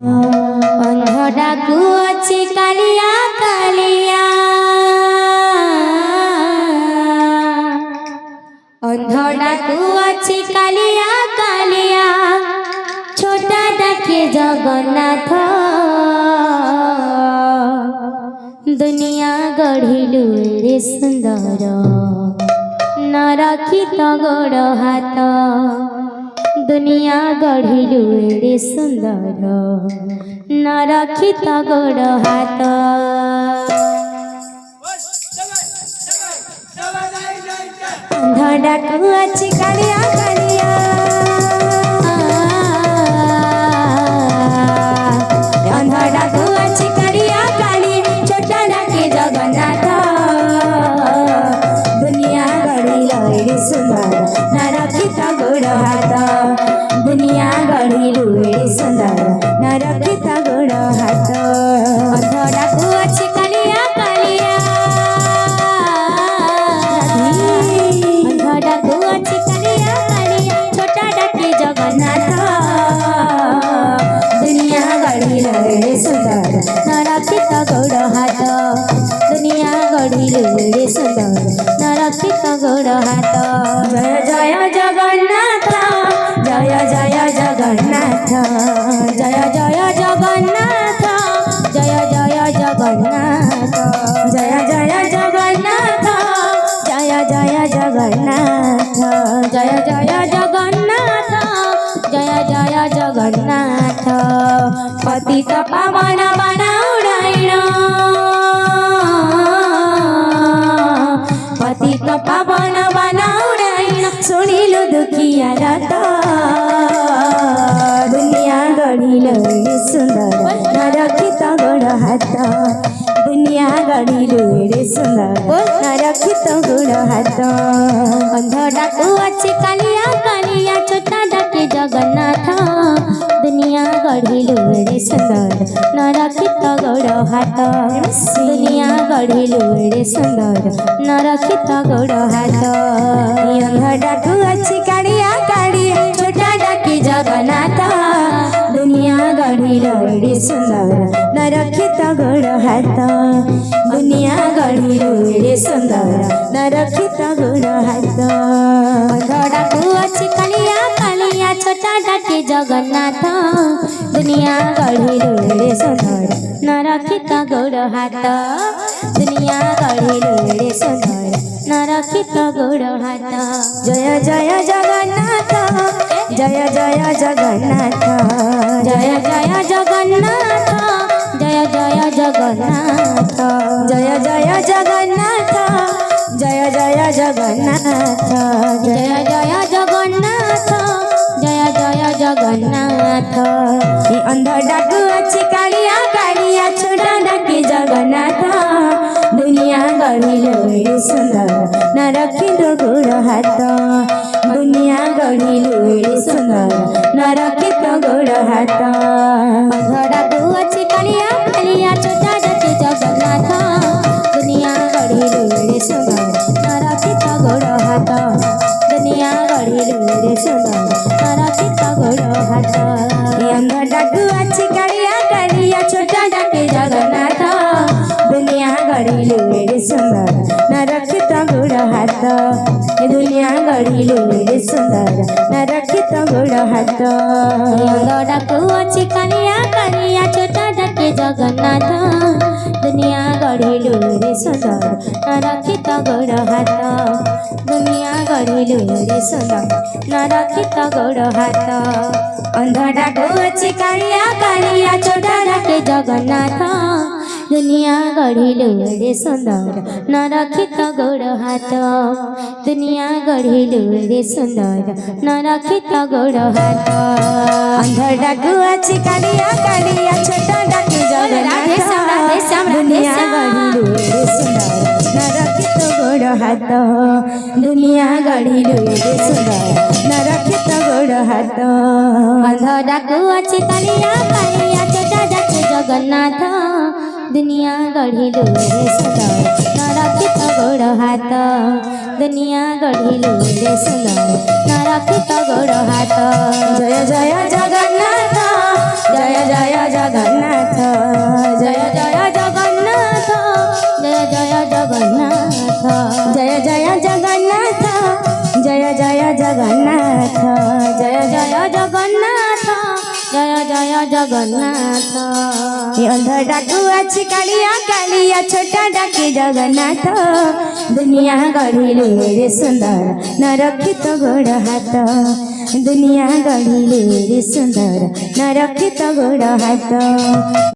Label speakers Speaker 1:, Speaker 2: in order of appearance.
Speaker 1: ଅନ୍ଧଟାକୁ ଅଛି କାଳିଆ କାଳିଆ, ଅନ୍ଧଟାକୁ ଅଛି କାଳିଆ କାଳିଆ, ଛୋଟା ଡାକେ ଜଗନ୍ନାଥ। ଦୁନିଆ ଗଢ଼ିଲୁ ରେ ସୁନ୍ଦର, ନ ରଖି ତ ଗୋଡ଼ ହାତ। दुनिया गढ़िलु रे सुंदर, न रखी तो गोड़ हाथ। अंधडाकू अछि कालिया कालिया, अंधडाकू अछि कालिया कालिया, छोटा डाके जगन्नाथ। दुनिया गढ़िलु रे सुंदर, न रखी तो गोड़ हाथ। दुनिया गढ़िलु रे सुंदर, न रखी तो गोड़ हाथ। अंधडाकू अछि कालिया कालिया, अंधडाकू अछि कालिया कालिया, छोटा डाके जगन्नाथ। दुनिया गढ़िलु रे सुंदर, न रखी तो गोड़ हाथ। दुनिया गढ़िलु रे सुंदर, न रखी तो गोड़ हाथ। जय जय जगन्नाथ, जय जय जगन्नाथ, जय जय जगन्नाथ, जय जय जगन्नाथ, जय जय जगन्नाथ, जय जय जगन्नाथ, जय जय जगन्नाथ, जय जय जगन्नाथ। पतित पावन बनाउडाइन, पतित पावन बनाउडाइन, सुनिलु दुखिया रत। दुनिया गढ़िलु रे सुंदर, न रखी तो गोड़ हाथ। दुनिया गढ़िलु रे सुंदर, न रखी तो गोड़ हाथ। अंधडाकू अछि कालिया कालिया, छोटा डाके जगन्नाथ। दुनिया गढ़िलु रे सुंदर, न रखी तो गोड़ हाथ। दुनिया गढ़िलु रे सुंदर, न रखी तो गोड़ हाथ। अंधडाकू अछि कालिया कालिया, छोटा डाके जगन्नाथ। दुनिया गढ़िलु रे सुंदर, न रखी तो गोड़ हाथ। दुनिया गढ़िलु रे सुंदर, न रखी तो गोड़ हाथ। अंधडाकू अछि कालिया कालिया, छोटा डाके जगन्नाथ। दुनिया गढ़िलु रे सुंदर, न रखी तो गोड़ हाथ। दुनिया गढ़िलु रे सुंदर, न रखी तो गोड़ हाथ। जय जय जगन्नाथ, जय जय जगन्नाथ, जय जय जगन्नाथ, जय जय जगन्नाथ, जय जय जगन्नाथ, जय जय जगन्नाथ, जय जय जगन्नाथ, जय जय जगन्नाथ। अंधडाकू अछि कालिया कालिया, छोटा डाके जगन्नाथ। दुनिया गढ़िलु रे सुंदर, न रखी तो गोड़ हाथ। दुनिया गढ़िलु रे सुंदर, न रखी तो गोड़ हाथ। अंधडाकू अछि कालिया कालिया, छोटा डाके जगन्नाथ। दुनिया गढ़िलु रे सुंदर, न रखी तो गोड़ हाथ। दुनिया गढ़िलु रे सुंदर, न रखी तो गोड़ हाथ। अंधडाकू अछि कालिया कालिया, छोटा डाके जगन्नाथ। दुनिया गढ़िलु रे सुंदर, न रखी तो गोड़ हाथ। दुनिया गढ़िलु रे सुंदर, न रखी तो गोड़ हाथ। अंधडाकू अछि कालिया कालिया, छोटा डाके जगन्नाथ। दुनिया गढ़िलु रे सुंदर, न रखी तो गोड़ हाथ। दुनिया गढ़िलु रे सुंदर, न रखी तो गोड़ हाथ। अंधडाकू अछि कालिया कालिया, छोटा डाके जगन्नाथ। दुनिया गढ़िलु रे सुंदर, न रखी तो गोड़ हाथ। दुनिया गढ़िलु रे सुंदर, न रखी तो गोड़ हाथ। अंधडाकू अछि कालिया कालिया, छोटा डाके जगन्नाथ। दुनिया गढ़िलु रे सुंदर, न रखी तो गोड़ हाथ। दुनिया गढ़िलु रे सुंदर, न रखी तो गोड़ हाथ। अंधडाकू अछि कालिया कालिया, छोटा डाके जगन्नाथ। दुनिया गढ़िलु रे सुंदर, न रखी तो गोड़ हाथ। दुनिया गढ़िलु रे सुंदर, न रखी तो गोड़ हाथ। जय जय जगन्नाथ, जय जय जगन्नाथ जय जय जगन्नाथ जय जय जगन्नाथ जय जय जगन्नाथ जय जय जगन्नाथ जय जय जगन्नाथ जय जय जगन्नाथ अंधा डाकू अच्छी कालिया कालिया छोटा डाके जगन्नाथ दुनिया गढ़िले रे सुंदर न रखी तो गोड़ हाथ दुनिया गढ़िले रे सुंदर न रखी तो गोड़ हाथ।